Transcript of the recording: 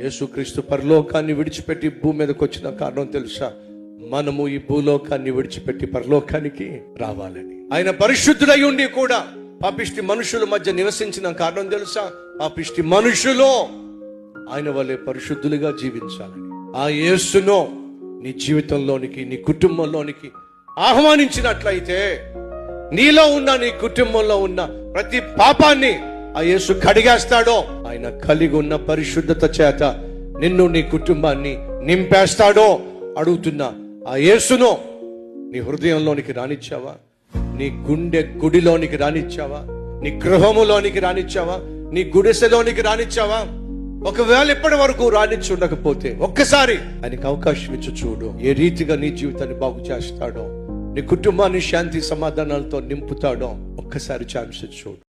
యేసుక్రీస్తు పరలోకాన్ని విడిచిపెట్టి భూమి మీదకి వచ్చిన కారణం తెలుసా? మనము ఈ భూలోకాన్ని విడిచిపెట్టి పరలోకానికి రావాలని. ఆయన పరిశుద్ధుడై ఉండి కూడా పాపిష్టి మనుషుల మధ్య నివసించిన కారణం తెలుసా? పాపిష్టి మనుషులు ఆయన వలె పరిశుద్ధులుగా జీవించాలని. ఆ యేసును నీ జీవితంలోనికి, నీ కుటుంబంలోనికి ఆహ్వానించినట్లయితే నీలో ఉన్న, నీ కుటుంబంలో ఉన్న ప్రతి పాపాన్ని ఆ యేసు కడిగేస్తాడో. ఆయన కలిగి ఉన్న పరిశుద్ధత చేత నిన్ను, నీ కుటుంబాన్ని నింపేస్తాడో. అడుగుతున్నా, ఆ యేసును నీ హృదయంలోనికి రానిచ్చావా? నీ గుండె గుడిలోనికి రానిచ్చావా? నీ గృహములోనికి రానిచ్చావా? నీ గుడిసెలోనికి రానిచ్చావా? ఒకవేళ ఇప్పటి వరకు రానిచ్చి ఉండకపోతే ఒక్కసారి ఆయనకి అవకాశం ఇచ్చి చూడు. ఏ రీతిగా నీ జీవితాన్ని బాగు చేస్తాడో, నీ కుటుంబాన్ని శాంతి సమాధానాలతో నింపుతాడో ఒక్కసారి ఛాన్స్ ఇచ్చి చూడు.